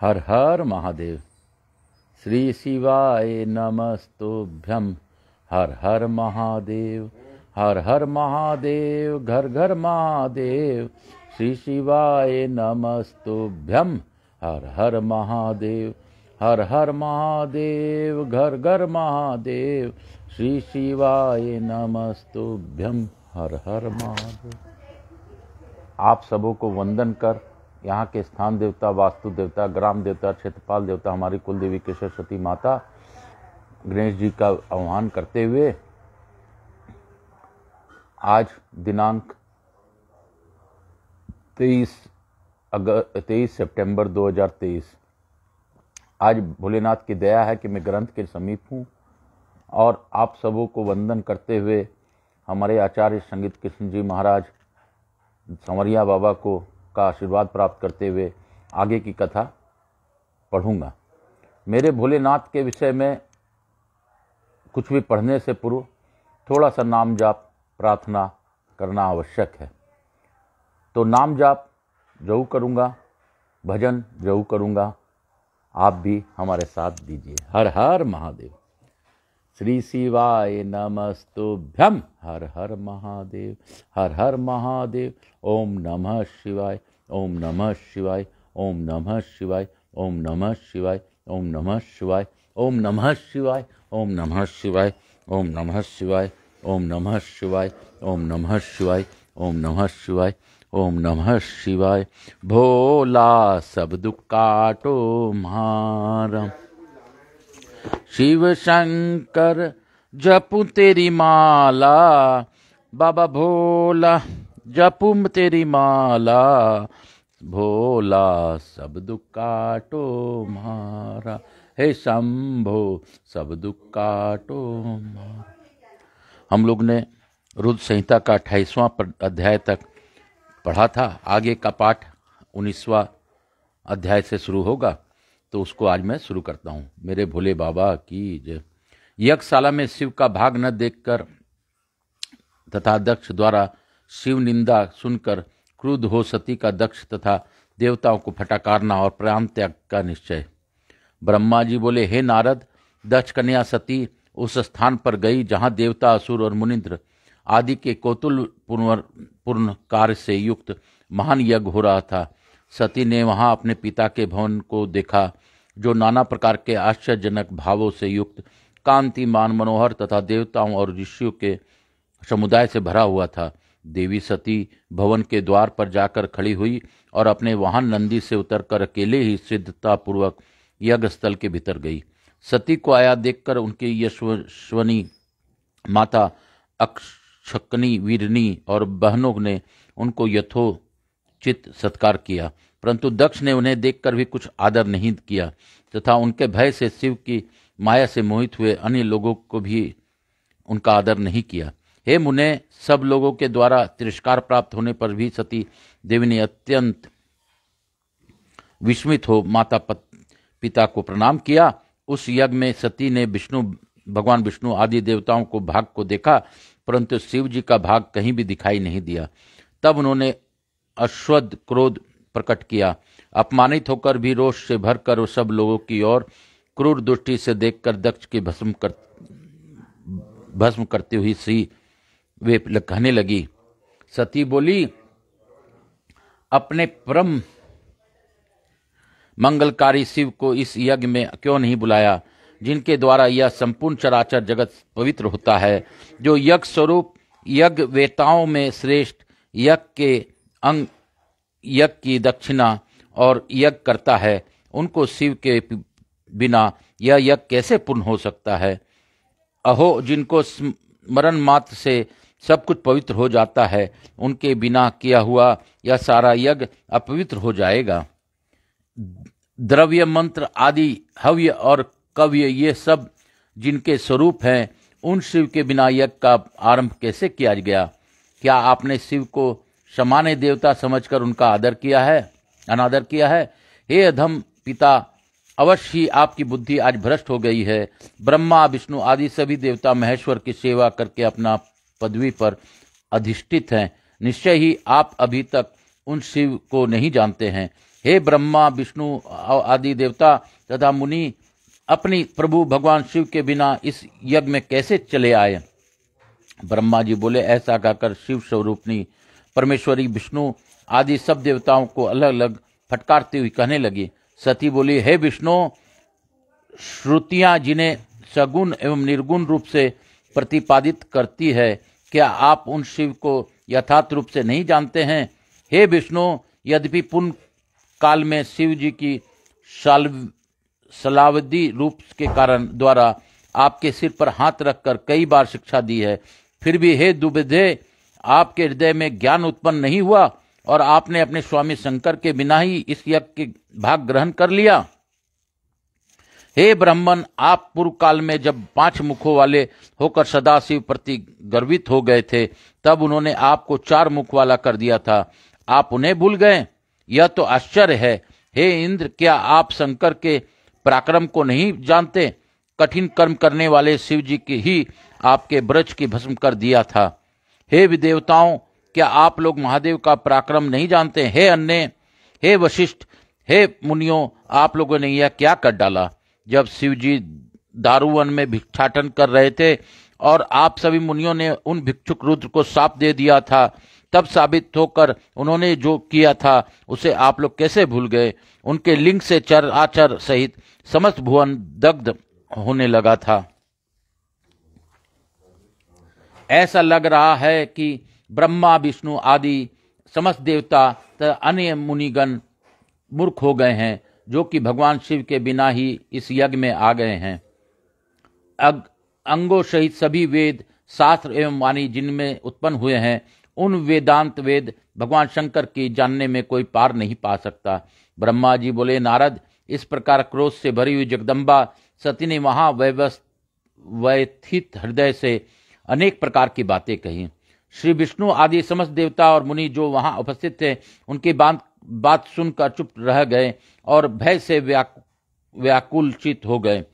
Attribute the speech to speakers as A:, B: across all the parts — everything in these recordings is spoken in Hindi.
A: हर हर महादेव। श्री शिवाय नमस्तुभ्यं। हर हर महादेव। हर हर महादेव। घर घर महादेव। श्री शिवाय नमस्तुभ्यं। हर हर महादेव। हर हर महादेव। घर घर महादेव। श्री शिवाय नमस्तुभ्यं। हर हर महादेव। आप सबों को वंदन कर यहाँ के स्थान देवता, वास्तु देवता, ग्राम देवता, क्षेत्रपाल देवता, हमारी कुल देवी के सरस्वती माता गणेश जी का आह्वान करते हुए आज दिनांक 23 सितंबर 2023। आज भोलेनाथ की दया है कि मैं ग्रंथ के समीप हूँ और आप सबों को वंदन करते हुए हमारे आचार्य संगीत कृष्ण जी महाराज संवरिया बाबा को का आशीर्वाद प्राप्त करते हुए आगे की कथा पढ़ूंगा। मेरे भोलेनाथ के विषय में कुछ भी पढ़ने से पूर्व थोड़ा सा नाम जाप प्रार्थना करना आवश्यक है। तो नाम जाप जरूर करूंगा, भजन जरूर करूंगा, आप भी हमारे साथ दीजिए। हर हर महादेव। श्री शिवाय नमस्तुभ्यं। हर हर महादेव। हर हर महादेव। ओम नमः शिवाय। ओम नमः शिवाय। ओम नमः शिवाय। ओम नमः शिवाय। ओम नमः शिवाय। ओम नमः शिवाय। ओम नमः शिवाय। ओम नमः शिवाय। ओम नमः शिवाय। ओम नमः शिवाय। ओम नमः शिवाय। ओम नमः शिवाय। भोला सब दुख काटो मारा। शिव शंकर जपू तेरी माला। बाबा भोला जपू तेरी माला। भोला सब दुख काटो मारा। हे शंभो सब दुख काटो मारा। हम लोग ने रुद्र संहिता का 28वां अध्याय तक पढ़ा था। आगे का पाठ 19वां अध्याय से शुरू होगा, तो उसको आज मैं शुरू करता हूँ। मेरे भोले बाबा की जय। यज्ञशाला में शिव का भाग न देखकर तथा दक्ष द्वारा शिव निंदा सुनकर क्रुद्ध हो सती का दक्ष तथा देवताओं को फटकारना और प्राण त्याग का निश्चय। ब्रह्मा जी बोले, हे नारद, दक्ष कन्या सती उस स्थान पर गई जहाँ देवता, असुर और मुनिंद्र आदि के कौतूल पूर्ण कार्य से युक्त महान यज्ञ हो रहा था। सती ने वहां अपने पिता के भवन को देखा, जो नाना प्रकार के आश्चर्यजनक भावों से युक्त, कांतिमान, मनोहर तथा देवताओं और ऋषियों के समुदाय से भरा हुआ था। देवी सती भवन के द्वार पर जाकर खड़ी हुई और अपने वाहन नंदी से उतरकर अकेले ही सिद्धतापूर्वक यज्ञ स्थल के भीतर गई। सती को आया देखकर उनकी यशस्वनी माता अक्षकनी, वीरनी और बहनों ने उनको यथोचित सत्कार किया, परंतु दक्ष ने उन्हें देखकर भी कुछ आदर नहीं किया तथा उनके भय से शिव की माया से मोहित हुए अन्य लोगों को भी उनका आदर नहीं किया। हे मुने, सब लोगों के द्वारा तिरस्कार प्राप्त होने पर भी सती देवी ने अत्यंत विस्मित हो माता पिता को प्रणाम किया। उस यज्ञ में सती ने भगवान विष्णु आदि देवताओं को भाग को देखा, परंतु शिव जी का भाग कहीं भी दिखाई नहीं दिया। तब उन्होंने अश्वत्थ क्रोध प्रकट किया। अपमानित होकर भी रोष से भरकर वो सब लोगों की ओर क्रूर दृष्टि से देखकर दक्ष के भस्म करती हुई सी वे कहने लगी। सती बोली, अपने परम मंगलकारी शिव को इस यज्ञ में क्यों नहीं बुलाया, जिनके द्वारा यह संपूर्ण चराचर जगत पवित्र होता है। जो यज्ञ स्वरूप यज्ञ वेताओं में श्रेष्ठ यज्ञ के अंग यज्ञ की दक्षिणा और यज्ञ करता है, उनको शिव के बिना यह यज्ञ कैसे पूर्ण हो सकता है। अहो, जिनको स्मरण मात्र से सब कुछ पवित्र हो जाता है, उनके बिना किया हुआ यह सारा यज्ञ अपवित्र हो जाएगा। द्रव्य, मंत्र आदि, हव्य और कव्य, ये सब जिनके स्वरूप हैं, उन शिव के बिना यज्ञ का आरंभ कैसे किया गया। क्या आपने शिव को सामान्य देवता समझकर उनका अनादर किया है। हे अधम पिता, अवश्य ही आपकी बुद्धि आज भ्रष्ट हो गई है। ब्रह्मा, विष्णु आदि सभी देवता महेश्वर की सेवा करके अपना पदवी पर अधिष्ठित हैं। निश्चय ही आप अभी तक उन शिव को नहीं जानते हैं। हे ब्रह्मा विष्णु आदि देवता तथा मुनि अपनी प्रभु भगवान शिव के बिना इस यज्ञ में कैसे चले आए? ब्रह्मा जी बोले, ऐसा कहकर शिव स्वरूपनी परमेश्वरी विष्णु आदि सब देवताओं को अलग अलग फटकारती हुई कहने लगी। सती बोली, हे विष्णु, श्रुतियां जिन्हें सगुण एवं निर्गुण रूप से प्रतिपादित करती है, क्या आप उन शिव को यथार्थ रूप से नहीं जानते हैं? हे विष्णु, यद्यपि पुण्य काल में शिव जी की सलावदी रूप के कारण द्वारा आपके सिर पर हाथ रखकर कई बार शिक्षा दी है, फिर भी हे दुविधे, आपके हृदय में ज्ञान उत्पन्न नहीं हुआ और आपने अपने स्वामी शंकर के बिना ही इस यज्ञ के भाग ग्रहण कर लिया। हे ब्राह्मण, आप पूर्व काल में जब 5 मुखों वाले होकर सदाशिव प्रति गर्वित हो गए थे, तब उन्होंने आपको 4 मुख वाला कर दिया था। आप उन्हें भूल गए? यह तो आश्चर्य है। हे इंद्र, क्या आप शंकर के पराक्रम को नहीं जानते? कठिन कर्म करने वाले शिव जी की ही आपके ब्रज की भस्म कर दिया था। हे देवताओं, क्या आप लोग महादेव का पराक्रम नहीं जानते? हे अन्य, हे वशिष्ठ, हे मुनियों, आप लोगों ने यह क्या कर डाला? जब शिव जी दारुवन में भिक्षाटन कर रहे थे और आप सभी मुनियों ने उन भिक्षुक रुद्र को शाप दे दिया था, तब साबित होकर उन्होंने जो किया था उसे आप लोग कैसे भूल गए? उनके लिंग से चर आचर सहित समस्त भुवन दग्ध होने लगा था। ऐसा लग रहा है कि ब्रह्मा विष्णु आदि समस्त देवता तथा अन्य मुनिगण मूर्ख हो गए हैं, जो कि भगवान शिव के बिना ही इस यज्ञ में आ गए हैं। अंगों सहित सभी वेद, शास्त्र एवं वाणी जिनमें उत्पन्न हुए हैं, उन वेदांत वेद भगवान शंकर की जानने में कोई पार नहीं पा सकता। ब्रह्मा जी बोले, नारद, इस प्रकार क्रोध से भरी हुई जगदम्बा सती ने वहां व्यथित हृदय से अनेक प्रकार की बातें कही। श्री विष्णु आदि समस्त देवता और मुनि जो वहां उपस्थित थे, उनकी बात सुनकर चुप रह गए और भय से व्याकुलचित हो गए।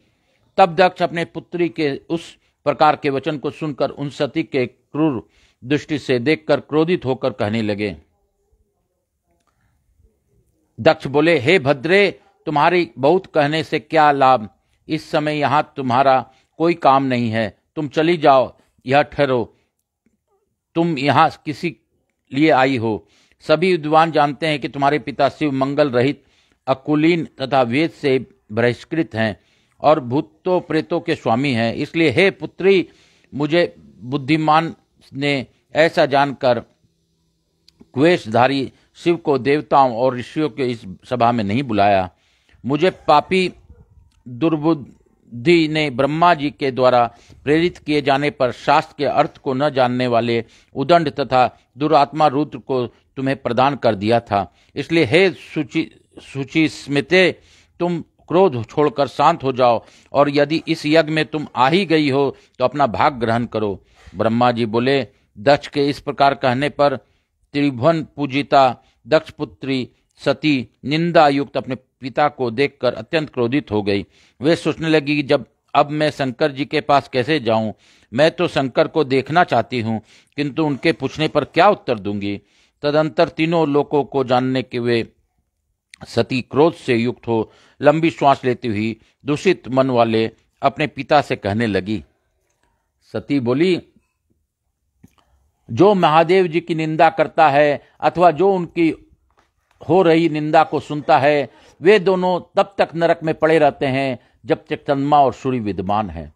A: तब दक्ष अपने पुत्री के उस प्रकार के वचन को सुनकर उन सती के क्रूर दृष्टि से देखकर क्रोधित होकर कहने लगे। दक्ष बोले, हे भद्रे, तुम्हारी बहुत कहने से क्या लाभ? इस समय यहां तुम्हारा कोई काम नहीं है, तुम चली जाओ। यह ठहरो, तुम यहां किसी लिए आई हो? सभी विद्वान जानते हैं कि तुम्हारे पिता शिव मंगल रहित, अकुलीन तथा वेद से बहिष्कृत हैं और भूतों प्रेतों के स्वामी हैं। इसलिए हे पुत्री, मुझे बुद्धिमान ने ऐसा जानकर क्वेशधारी शिव को देवताओं और ऋषियों के इस सभा में नहीं बुलाया। मुझे पापी दुर्बुद्धि ने ब्रह्मा जी के द्वारा प्रेरित किए जाने पर शास्त्र के अर्थ को न जानने वाले उदंड तथा दुरात्मा रुद्र को तुम्हें प्रदान कर दिया था। इसलिए हे सूची स्मिते, तुम क्रोध छोड़कर शांत हो जाओ और यदि इस यज्ञ में तुम आ ही गई हो तो अपना भाग ग्रहण करो। ब्रह्मा जी बोले, दक्ष के इस प्रकार कहने पर त्रिभुवन पूजिता दक्ष पुत्री सती निंदा युक्त अपने पिता को देखकर अत्यंत क्रोधित हो गई। वे सोचने लगी कि जब अब मैं शंकर जी के पास कैसे जाऊं? मैं तो शंकर को देखना चाहती हूं, किंतु उनके पूछने पर क्या उत्तर दूंगी? तदंतर तीनों लोगों को जानने के वे सती क्रोध से युक्त हो लंबी श्वास लेती हुई दूषित मन वाले अपने पिता से कहने लगी। सती बोली, जो महादेव जी की निंदा करता है अथवा जो उनकी हो रही निंदा को सुनता है, वे दोनों तब तक नरक में पड़े रहते हैं जब तक चंद्रमा और सूर्य विद्यमान है।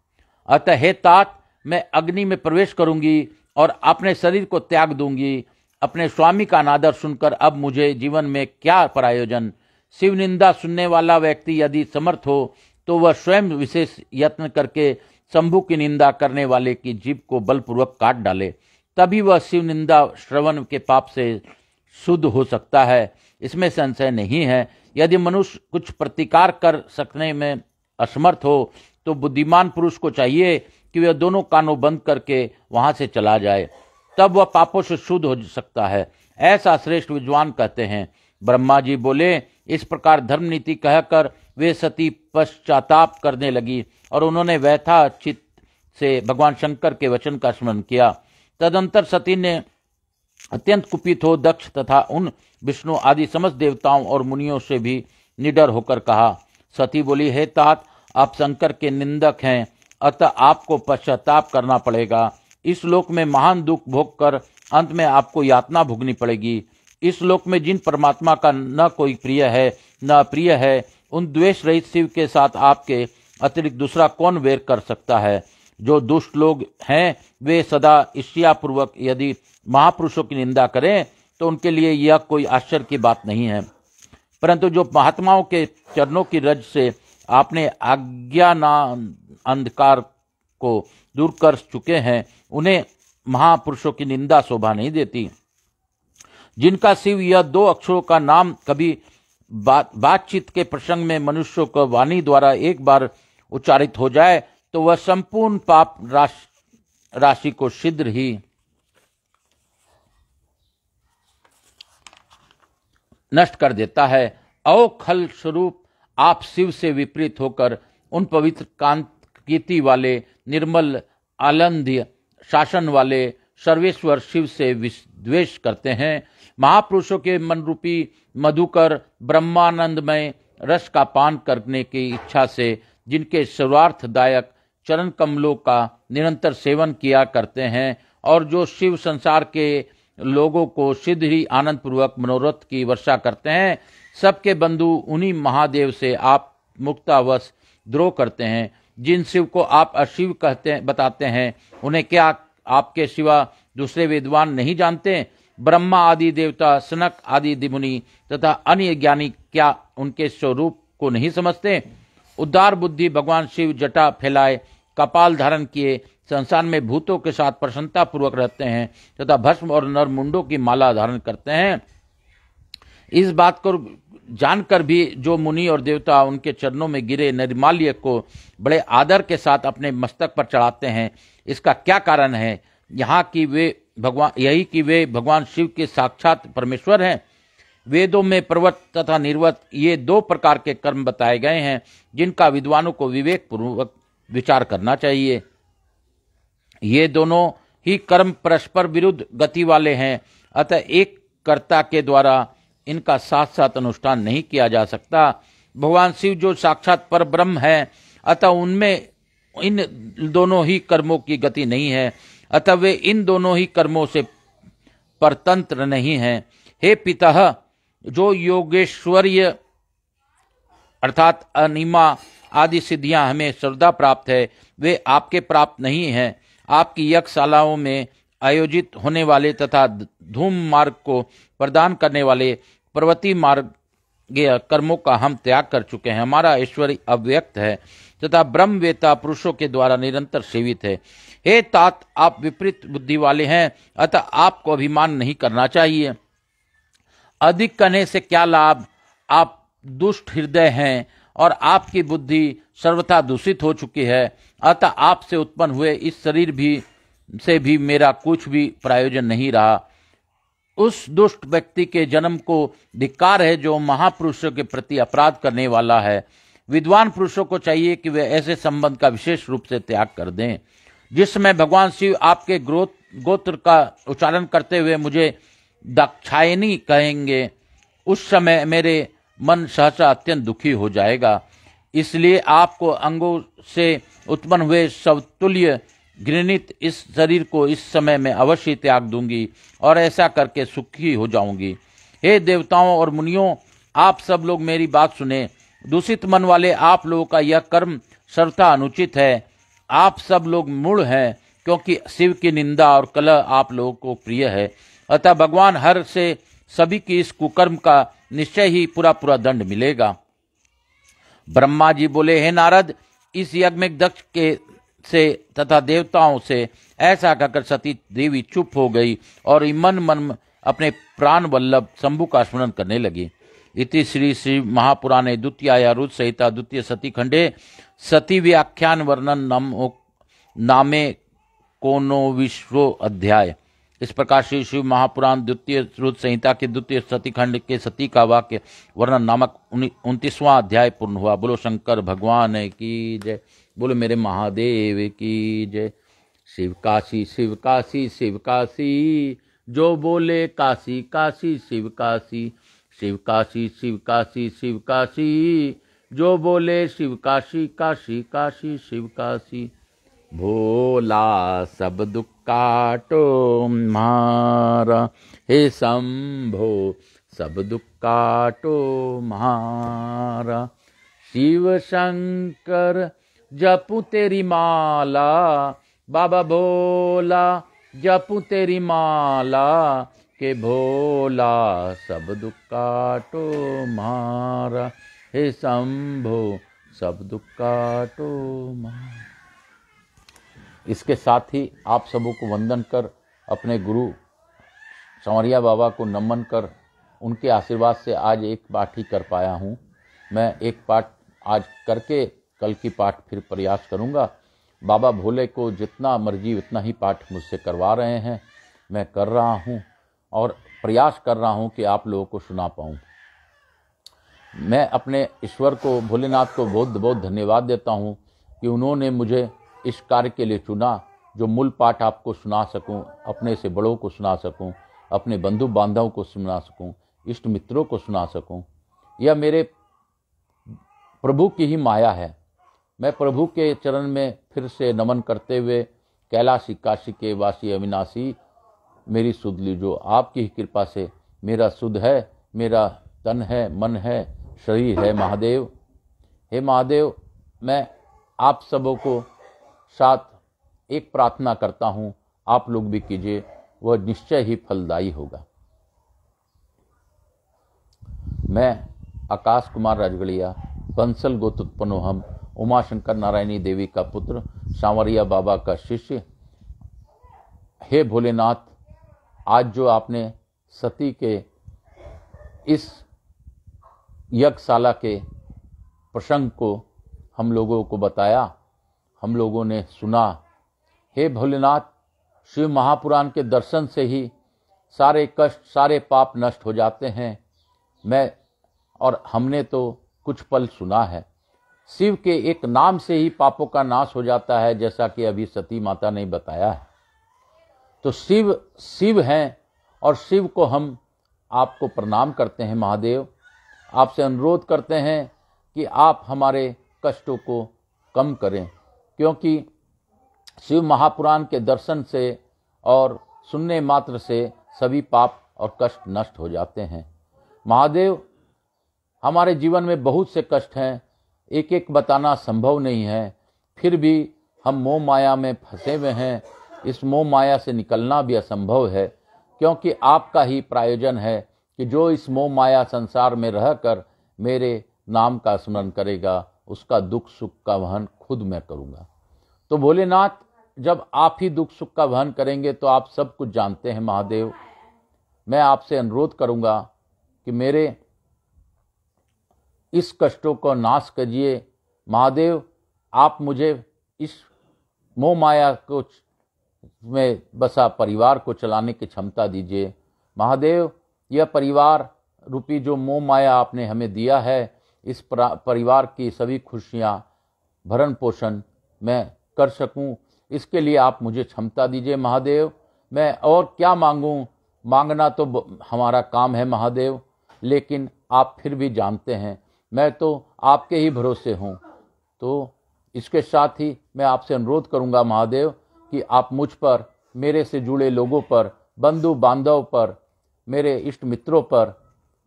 A: अतः हे तात, मैं अग्नि में प्रवेश करूंगी और अपने शरीर को त्याग दूंगी। अपने स्वामी का अनादर सुनकर अब मुझे जीवन में क्या प्रयोजन? शिव निंदा सुनने वाला व्यक्ति यदि समर्थ हो तो वह स्वयं विशेष यत्न करके शंभु की निंदा करने वाले की जीभ को बलपूर्वक काट डाले, तभी वह शिव निंदा श्रवण के पाप से शुद्ध हो सकता है। इसमें संशय नहीं है। यदि मनुष्य कुछ प्रतिकार कर सकने में असमर्थ हो तो बुद्धिमान पुरुष को चाहिए कि वह दोनों कानों बंद करके वहां से चला जाए, तब वह पापों से शुद्ध हो सकता है। ऐसा श्रेष्ठ विद्वान कहते हैं। ब्रह्मा जी बोले, इस प्रकार धर्म नीति कहकर वे सती पश्चाताप करने लगी और उन्होंने व्यथा चित्त से भगवान शंकर के वचन का स्मरण किया। तदंतर सती ने अत्यंत कुपित हो दक्ष तथा उन विष्णु आदि समस्त देवताओं और मुनियों से भी निडर होकर कहा। सती बोली, हे तात, आप शंकर के निंदक हैं, अतः आपको पश्चाताप करना पड़ेगा। इस लोक में महान दुख भोग कर अंत में आपको यातना भोगनी पड़ेगी। इस लोक में जिन परमात्मा का न कोई प्रिय है न अप्रिय है, उन द्वेष रहित शिव के साथ आपके अतिरिक्त दूसरा कौन वैर कर सकता है। जो दुष्ट लोग हैं वे सदा ईर्ष्यापूर्वक यदि महापुरुषों की निंदा करें तो उनके लिए यह कोई आश्चर्य की बात नहीं है, परंतु जो महात्माओं के चरणों की रज से आपने अंधकार को दूर कर चुके हैं, उन्हें महापुरुषों की निंदा शोभा नहीं देती। जिनका शिव यह दो अक्षरों का नाम कभी बातचीत के प्रसंग में मनुष्यों को वाणी द्वारा एक बार उच्चारित हो जाए तो वह संपूर्ण पाप राशि को शीघ्र ही नष्ट कर देता है। अवखल स्वरूप आप शिव से विपरीत होकर उन पवित्र कांति वाले, निर्मल आनंद्य शासन वाले सर्वेश्वर शिव से द्वेष करते हैं। महापुरुषों के मन रूपी मधुकर ब्रह्मानंदमय रस का पान करने की इच्छा से जिनके सर्वार्थदायक चरण कमलों का निरंतर सेवन किया करते हैं और जो शिव संसार के लोगों को शीघ्र ही आनंद पूर्वक मनोरथ की वर्षा करते हैं, सबके बंधु उन्हीं महादेव से आप मुक्तावश द्रोह करते हैं। जिन शिव को आप अशिव बताते हैं, उन्हें क्या आपके सिवा दूसरे विद्वान नहीं जानते? ब्रह्मा आदि देवता, सनक आदि मुनि तथा अन्य ज्ञानी क्या उनके स्वरूप को नहीं समझते? उदार बुद्धि भगवान शिव जटा फैलाए, कपाल धारण किए संसार में भूतों के साथ प्रसन्नता पूर्वक रहते हैं तथा भस्म और नरमुंडों की माला धारण करते हैं। इस बात को जानकर भी जो मुनि और देवता उनके चरणों में गिरे निर्माल्य को बड़े आदर के साथ अपने मस्तक पर चढ़ाते हैं, इसका क्या कारण है? यही कि वे भगवान शिव के साक्षात परमेश्वर हैं। वेदों में प्रवत तथा निर्वत ये दो प्रकार के कर्म बताए गए हैं जिनका विद्वानों को विवेक पूर्वक विचार करना चाहिए। ये दोनों ही कर्म परस्पर विरुद्ध गति वाले हैं, अतः एक कर्ता के द्वारा इनका साथ साथ अनुष्ठान नहीं किया जा सकता। भगवान शिव जो साक्षात पर ब्रह्म है, अतः उनमें इन दोनों ही कर्मों की गति नहीं है, अतः वे इन दोनों ही कर्मों से परतंत्र नहीं हैं। हे पितः, जो योगेश्वर्य अर्थात अनिमा आदि सिद्धियां हमें सर्वदा प्राप्त है, वे आपके प्राप्त नहीं हैं। आपकी यज्ञशालाओं में आयोजित होने वाले तथा धूम मार्ग को प्रदान करने वाले पर्वती मार्ग कर्मों का हम त्याग कर चुके हैं। हमारा ऐश्वर्य अव्यक्त है तथा ब्रह्मवेता पुरुषों के द्वारा निरंतर सेवित है। हे तात, आप विपरीत बुद्धि वाले हैं, अतः आपको अभिमान नहीं करना चाहिए। अधिक कहने से क्या लाभ? आप दुष्ट हृदय हैं और आपकी बुद्धि सर्वथा दूषित हो चुकी है, अतः आपसे उत्पन्न हुए इस शरीर से भी मेरा कुछ भी प्रयोजन नहीं रहा। उस दुष्ट व्यक्ति के जन्म को धिक्कार है जो महापुरुषों के प्रति अपराध करने वाला है। विद्वान पुरुषों को चाहिए कि वे ऐसे संबंध का विशेष रूप से त्याग कर दें। जिस समय भगवान शिव आपके गोत्र का उच्चारण करते हुए मुझे दाक्षायणी कहेंगे, उस समय मेरे मन सहसा अत्यंत दुखी हो जाएगा। इसलिए आपको अंगों से उत्पन्न हुए समतुल्य घृणित इस शरीर को इस समय में अवश्य त्याग दूंगी और ऐसा करके सुखी हो जाऊंगी। हे देवताओं और मुनियों, आप सब लोग मेरी बात सुने। दूषित मन वाले आप लोगों का यह कर्म सर्वथा अनुचित है। आप सब लोग मूढ़ हैं, क्योंकि शिव की निंदा और कलह आप लोगों को प्रिय है। अतः भगवान हर से सभी की इस कुकर्म का निश्चय ही पूरा दंड मिलेगा। ब्रह्मा जी बोले, हे नारद, इस यज्ञ में दक्ष के से तथा देवताओं से ऐसा कहकर सती देवी चुप हो गई और मन मन अपने प्राण वल्लभ शंभु का स्मरण करने लगी। इति श्री श्री महापुराणे द्वितीया रुद्र संहिता द्वितीय सती खंडे सती व्याख्यान वर्णन नामे कोनो विश्व अध्याय। इस प्रकार श्री शिव महापुराण द्वितीय रुद्र संहिता के द्वितीय सती खंड के सती का वाक्य वर्णन नामक 29वां अध्याय पूर्ण हुआ। बोलो शंकर भगवान की जय, बोलो मेरे महादेव की जय। शिव काशी शिव काशी शिव काशी, जो बोले काशी काशी शिव काशी, शिव काशी शिव काशी शिव काशी, जो बोले शिव काशी काशी काशी शिव काशी। भोला सब दुख काटो मारा, हे शंभो सब दुख काटो मारा। शिव शंकर जपू तेरी माला, बाबा भोला जपू तेरी माला, के भोला सब दुख काटो मारा, हे शंभो सब दुख काटो मारा। इसके साथ ही आप सबों को वंदन कर, अपने गुरु संवरिया बाबा को नमन कर, उनके आशीर्वाद से आज एक पाठ ही कर पाया हूँ। मैं एक पाठ आज करके कल की पाठ फिर प्रयास करूँगा। बाबा भोले को जितना मर्जी उतना ही पाठ मुझसे करवा रहे हैं, मैं कर रहा हूँ और प्रयास कर रहा हूँ कि आप लोगों को सुना पाऊँ। मैं अपने ईश्वर को, भोलेनाथ को बहुत बहुत धन्यवाद देता हूँ कि उन्होंने मुझे इस कार्य के लिए चुना, जो मूल पाठ आपको सुना सकूं, अपने से बड़ों को सुना सकूं, अपने बंधु बांधवों को सुना सकूं, इष्ट मित्रों को सुना सकूं। यह मेरे प्रभु की ही माया है। मैं प्रभु के चरण में फिर से नमन करते हुए, कैलाशी काशी के वासी अविनाशी मेरी सुध लीजो, आपकी ही कृपा से मेरा सुध है, मेरा तन है, मन है, शरीर है महादेव। हे महादेव, मैं आप सबों को साथ एक प्रार्थना करता हूँ, आप लोग भी कीजिए, वह निश्चय ही फलदायी होगा। मैं आकाश कुमार राजगढ़िया, बंसल गोत्रोत्पन्नो हम, उमाशंकर नारायणी देवी का पुत्र, सांवरिया बाबा का शिष्य। हे भोलेनाथ, आज जो आपने सती के इस यज्ञशाला के प्रसंग को हम लोगों को बताया, हम लोगों ने सुना। हे भोलेनाथ, शिव महापुराण के दर्शन से ही सारे कष्ट, सारे पाप नष्ट हो जाते हैं। मैं और हमने तो कुछ पल सुना है, शिव के एक नाम से ही पापों का नाश हो जाता है, जैसा कि अभी सती माता ने बताया है। तो शिव शिव हैं और शिव को हम आपको प्रणाम करते हैं महादेव। आपसे अनुरोध करते हैं कि आप हमारे कष्टों को कम करें, क्योंकि शिव महापुराण के दर्शन से और सुनने मात्र से सभी पाप और कष्ट नष्ट हो जाते हैं। महादेव, हमारे जीवन में बहुत से कष्ट हैं, एक एक बताना संभव नहीं है, फिर भी हम मोह माया में फंसे हुए हैं। इस मोह माया से निकलना भी असंभव है, क्योंकि आपका ही प्रायोजन है कि जो इस मोह माया संसार में रहकर मेरे नाम का स्मरण करेगा, उसका दुख सुख का वहन खुद मैं करूँगा। तो भोलेनाथ, जब आप ही दुख सुख का वहन करेंगे तो आप सब कुछ जानते हैं महादेव। मैं आपसे अनुरोध करूँगा कि मेरे इस कष्टों को नाश करिए महादेव। आप मुझे इस मोह माया को में बसा परिवार को चलाने की क्षमता दीजिए महादेव। यह परिवार रूपी जो मोह माया आपने हमें दिया है, इस परिवार की सभी खुशियाँ भरण पोषण मैं कर सकूं, इसके लिए आप मुझे क्षमता दीजिए महादेव। मैं और क्या मांगूं, मांगना तो हमारा काम है महादेव, लेकिन आप फिर भी जानते हैं मैं तो आपके ही भरोसे हूँ। तो इसके साथ ही मैं आपसे अनुरोध करूँगा महादेव कि आप मुझ पर, मेरे से जुड़े लोगों पर, बंधु बांधव पर, मेरे इष्ट मित्रों पर,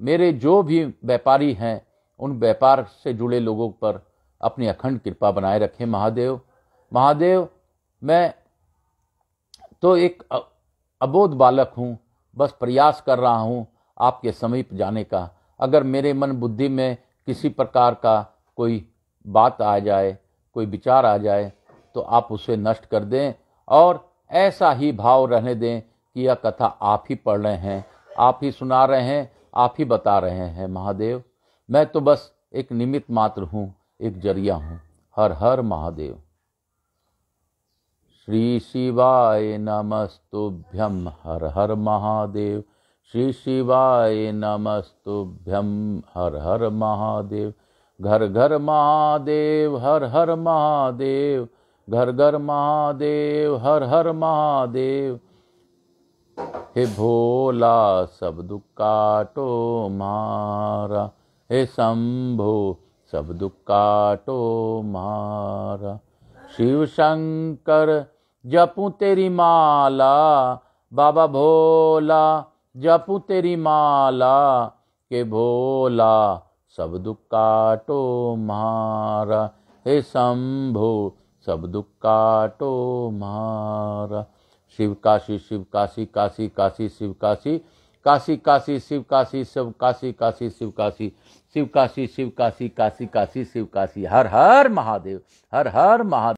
A: मेरे जो भी व्यापारी हैं उन व्यापार से जुड़े लोगों पर अपनी अखंड कृपा बनाए रखें महादेव। महादेव, मैं तो एक अबोध बालक हूँ, बस प्रयास कर रहा हूँ आपके समीप जाने का। अगर मेरे मन बुद्धि में किसी प्रकार का कोई बात आ जाए, कोई विचार आ जाए, तो आप उसे नष्ट कर दें और ऐसा ही भाव रहने दें कि यह कथा आप ही पढ़ रहे हैं, आप ही सुना रहे हैं, आप ही बता रहे हैं महादेव। मैं तो बस एक निमित्त मात्र हूँ, एक जरिया हूँ। हर हर महादेव। श्री शिवाय नमस्तुभ्यं, हर हर महादेव। श्री शिवाय नमस्तुभ्यं, हर हर महादेव। घर घर महादेव, हर हर महादेव। घर घर महादेव, हर हर महादेव। हे भोला सब दुख काटो मारा, हे शंभो सब दुख काटो मारा। शिव शंकर जपूं तेरी माला, बाबा भोला जपूं तेरी माला, के भोला सब दुख काटो मारा, हे शंभो सब दुख काटो मारा। शिव काशी शिव काशी, काशी काशी शिव काशी, काशी काशी शिव काशी, सब काशी काशी शिव काशी, शिव काशी शिव काशी, काशी काशी शिव काशी। हर हर महादेव, हर हर महादेव।